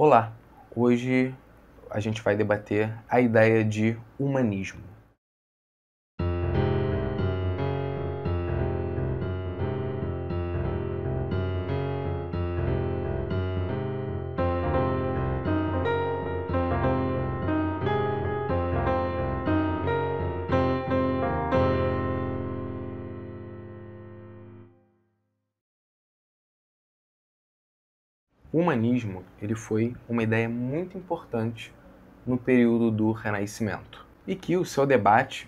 Olá! Hoje a gente vai debater a ideia de humanismo. O humanismo ele foi uma ideia muito importante no período do Renascimento e que o seu debate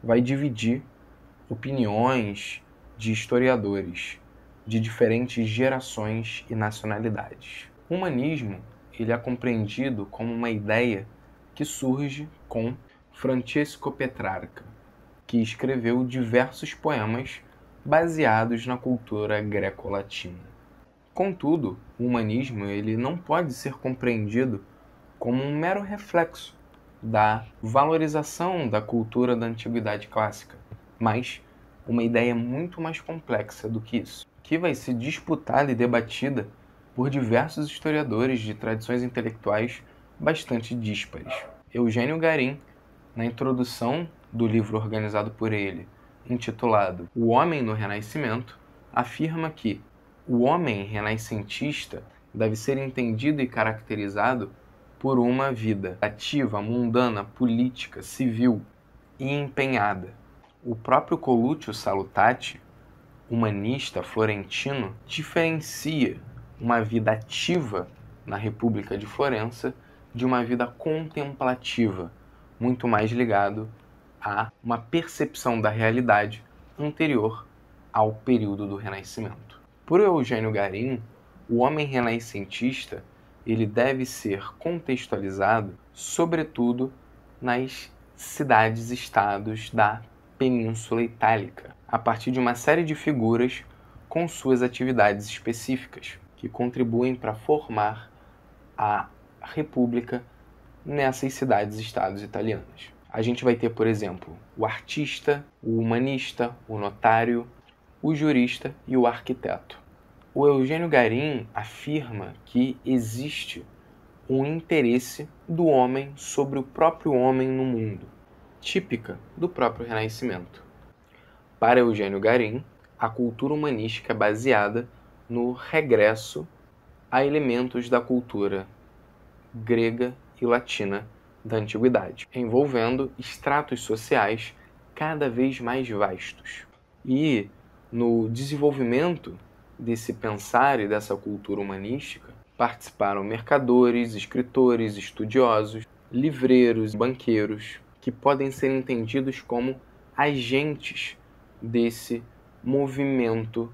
vai dividir opiniões de historiadores de diferentes gerações e nacionalidades. O humanismo ele é compreendido como uma ideia que surge com Francesco Petrarca, que escreveu diversos poemas baseados na cultura greco-latina. Contudo, o humanismo ele não pode ser compreendido como um mero reflexo da valorização da cultura da antiguidade clássica, mas uma ideia muito mais complexa do que isso, que vai ser disputada e debatida por diversos historiadores de tradições intelectuais bastante díspares. Eugênio Garim, na introdução do livro organizado por ele, intitulado O Homem no Renascimento, afirma que o homem renascentista deve ser entendido e caracterizado por uma vida ativa, mundana, política, civil e empenhada. O próprio Coluccio Salutati, humanista florentino, diferencia uma vida ativa na República de Florença de uma vida contemplativa, muito mais ligado a uma percepção da realidade anterior ao período do Renascimento. Por Eugênio Garim, o homem renascentista ele deve ser contextualizado, sobretudo, nas cidades-estados da Península Itálica, a partir de uma série de figuras com suas atividades específicas, que contribuem para formar a República nessas cidades-estados italianas. A gente vai ter, por exemplo, o artista, o humanista, o notário, o jurista e o arquiteto. O Eugênio Garim afirma que existe um interesse do homem sobre o próprio homem no mundo, típica do próprio Renascimento. Para Eugênio Garim, a cultura humanística é baseada no regresso a elementos da cultura grega e latina da antiguidade, envolvendo estratos sociais cada vez mais vastos. E no desenvolvimento desse pensar e dessa cultura humanística, participaram mercadores, escritores, estudiosos, livreiros, banqueiros, que podem ser entendidos como agentes desse movimento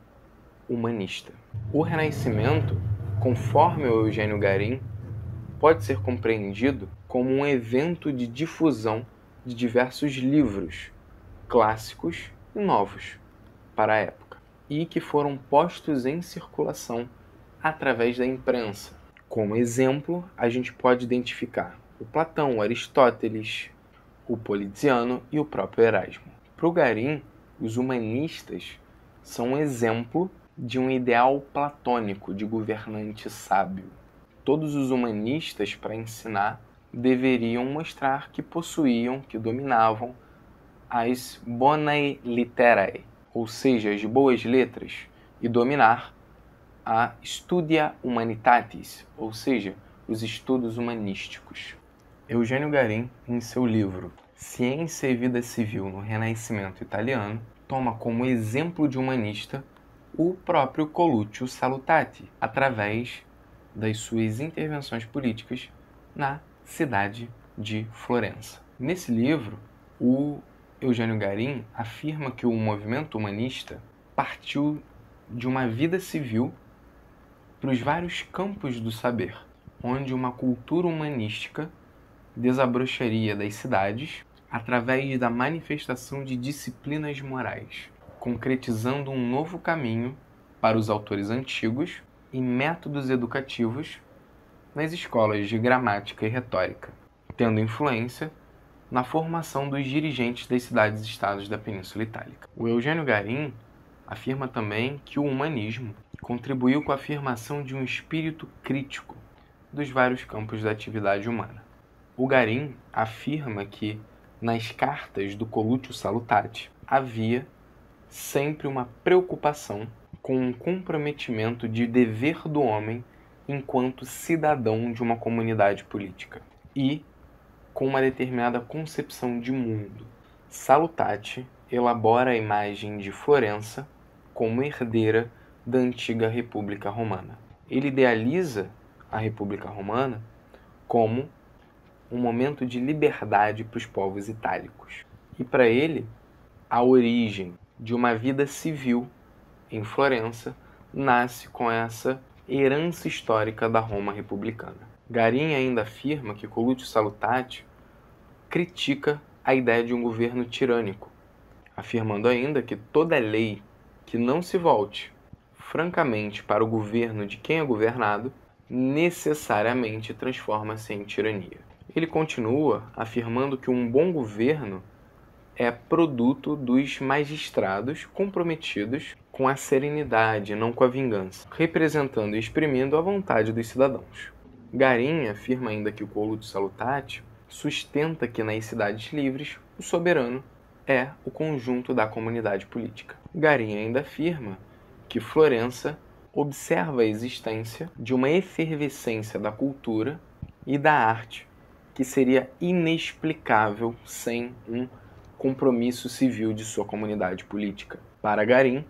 humanista. O Renascimento, conforme o Eugênio Garim, pode ser compreendido como um evento de difusão de diversos livros clássicos e novos para a época, e que foram postos em circulação através da imprensa. Como exemplo, a gente pode identificar o Platão, o Aristóteles, o Poliziano e o próprio Erasmo. Para o Garim, os humanistas são um exemplo de um ideal platônico de governante sábio. Todos os humanistas, para ensinar, deveriam mostrar que possuíam, que dominavam as bonae literae, ou seja, as boas letras, e dominar a studia humanitatis, ou seja, os estudos humanísticos. Eugênio Garim, em seu livro Ciência e Vida Civil no Renascimento Italiano, toma como exemplo de humanista o próprio Coluccio Salutati, através das suas intervenções políticas na cidade de Florença. Nesse livro, o Eugênio Garim afirma que o movimento humanista partiu de uma vida civil para os vários campos do saber, onde uma cultura humanística desabrocharia das cidades através da manifestação de disciplinas morais, concretizando um novo caminho para os autores antigos e métodos educativos nas escolas de gramática e retórica, tendo influência na formação dos dirigentes das cidades-estados da Península Itálica. O Eugênio Garim afirma também que o humanismo contribuiu com a afirmação de um espírito crítico dos vários campos da atividade humana. O Garim afirma que, nas cartas do Colutio Salutati, havia sempre uma preocupação com um comprometimento de dever do homem enquanto cidadão de uma comunidade política e com uma determinada concepção de mundo. Salutati elabora a imagem de Florença como herdeira da antiga República Romana. Ele idealiza a República Romana como um momento de liberdade para os povos itálicos. E para ele, a origem de uma vida civil em Florença nasce com essa herança histórica da Roma republicana. Garim ainda afirma que Colutio Salutati critica a ideia de um governo tirânico, afirmando ainda que toda lei que não se volte francamente para o governo de quem é governado necessariamente transforma-se em tirania. Ele continua afirmando que um bom governo é produto dos magistrados comprometidos com a serenidade, não com a vingança, representando e exprimindo a vontade dos cidadãos. Garim afirma ainda que o Colutio Salutati sustenta que nas cidades livres o soberano é o conjunto da comunidade política. Garim ainda afirma que Florença observa a existência de uma efervescência da cultura e da arte que seria inexplicável sem um compromisso civil de sua comunidade política. Para Garim,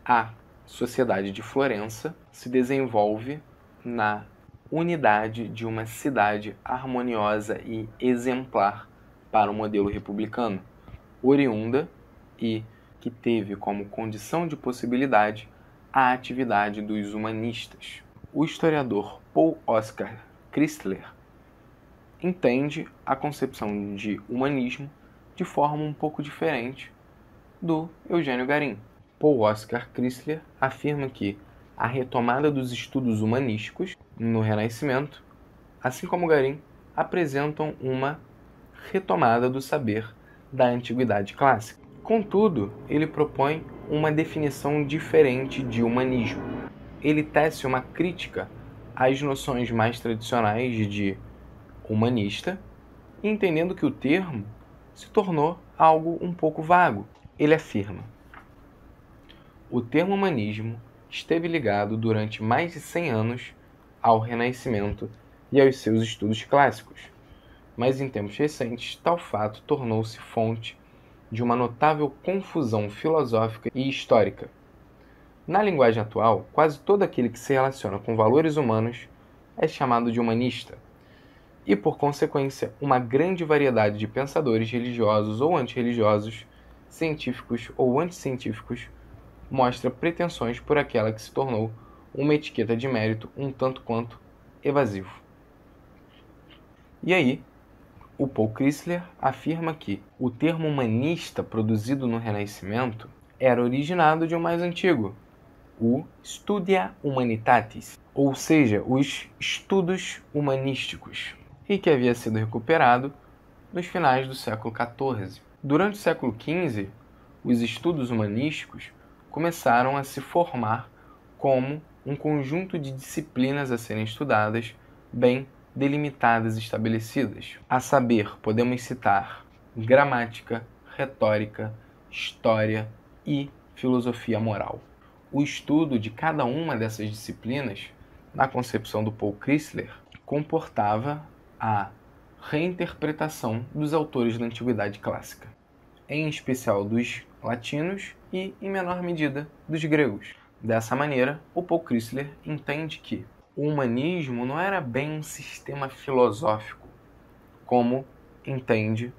a sociedade de Florença se desenvolve na unidade de uma cidade harmoniosa e exemplar para o modelo republicano, oriunda e que teve como condição de possibilidade a atividade dos humanistas. O historiador Paul Oscar Chrysler entende a concepção de humanismo de forma um pouco diferente do Eugênio Garim. Paul Oscar Chrysler afirma que a retomada dos estudos humanísticos no Renascimento, assim como Garim, apresentam uma retomada do saber da Antiguidade Clássica. Contudo, ele propõe uma definição diferente de humanismo. Ele tece uma crítica às noções mais tradicionais de humanista, entendendo que o termo se tornou algo um pouco vago. Ele afirma: o termo humanismo esteve ligado durante mais de 100 anos ao Renascimento e aos seus estudos clássicos, mas em tempos recentes tal fato tornou-se fonte de uma notável confusão filosófica e histórica. Na linguagem atual, quase todo aquele que se relaciona com valores humanos é chamado de humanista, e por consequência, uma grande variedade de pensadores religiosos ou antirreligiosos, científicos ou anticientíficos, mostra pretensões por aquela que se tornou uma etiqueta de mérito um tanto quanto evasivo. E aí, o Paul Chrysler afirma que o termo humanista produzido no Renascimento era originado de um mais antigo, o Studia Humanitatis, ou seja, os estudos humanísticos, e que havia sido recuperado nos finais do século XIV. Durante o século XV, os estudos humanísticos começaram a se formar como um conjunto de disciplinas a serem estudadas, bem delimitadas e estabelecidas. A saber, podemos citar gramática, retórica, história e filosofia moral. O estudo de cada uma dessas disciplinas, na concepção do Paul Chrysler, comportava a reinterpretação dos autores da Antiguidade Clássica, em especial dos latinos e, em menor medida, dos gregos. Dessa maneira, o Paul Chrysler entende que o humanismo não era bem um sistema filosófico, como entende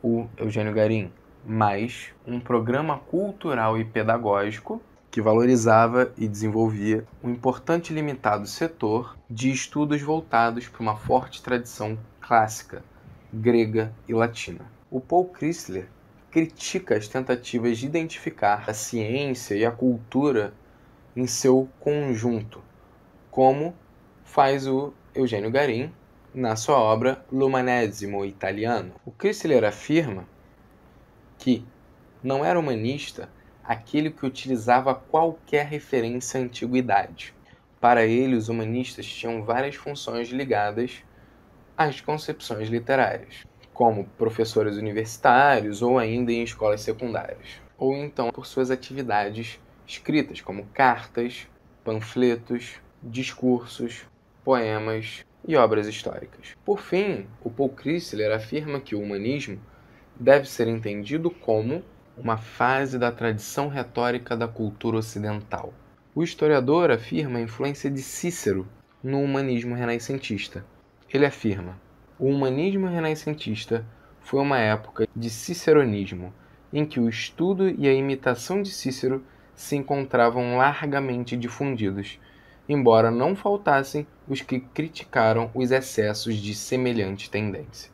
o Eugênio Garim, mas um programa cultural e pedagógico que valorizava e desenvolvia um importante e limitado setor de estudos voltados para uma forte tradição clássica, grega e latina. O Paul Chrysler critica as tentativas de identificar a ciência e a cultura em seu conjunto, como faz o Eugênio Garim na sua obra L'Umanesimo Italiano. O Chrysler afirma que não era humanista aquele que utilizava qualquer referência à antiguidade. Para ele, os humanistas tinham várias funções ligadas às concepções literárias, como professores universitários ou ainda em escolas secundárias, ou então por suas atividades escritas, como cartas, panfletos, discursos, poemas e obras históricas. Por fim, o Paul Chrysler afirma que o humanismo deve ser entendido como uma fase da tradição retórica da cultura ocidental. O historiador afirma a influência de Cícero no humanismo renascentista. Ele afirma: o humanismo renascentista foi uma época de ciceronismo, em que o estudo e a imitação de Cícero se encontravam largamente difundidos, embora não faltassem os que criticaram os excessos de semelhante tendência.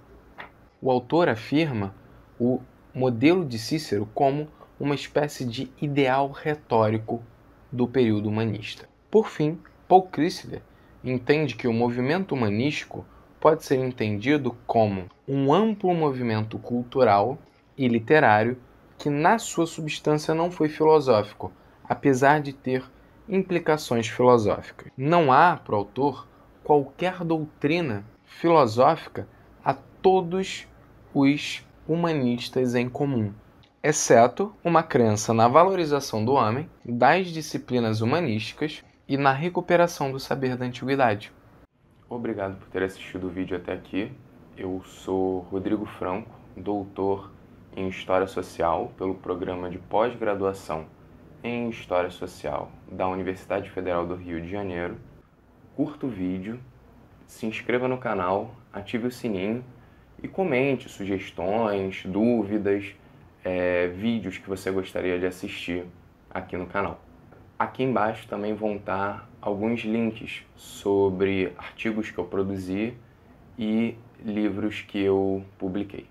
O autor afirma o modelo de Cícero como uma espécie de ideal retórico do período humanista. Por fim, Paul Chrysler entende que o movimento humanístico pode ser entendido como um amplo movimento cultural e literário que, na sua substância, não foi filosófico, apesar de ter implicações filosóficas. Não há, para o autor, qualquer doutrina filosófica a todos os humanistas em comum, exceto uma crença na valorização do homem, das disciplinas humanísticas e na recuperação do saber da antiguidade. Obrigado por ter assistido o vídeo até aqui. Eu sou Rodrigo Franco, doutor em História Social pelo programa de pós-graduação em História Social da Universidade Federal do Rio de Janeiro. Curta o vídeo, se inscreva no canal, ative o sininho e comente sugestões, dúvidas, vídeos que você gostaria de assistir aqui no canal. Aqui embaixo também vão estar alguns links sobre artigos que eu produzi e livros que eu publiquei.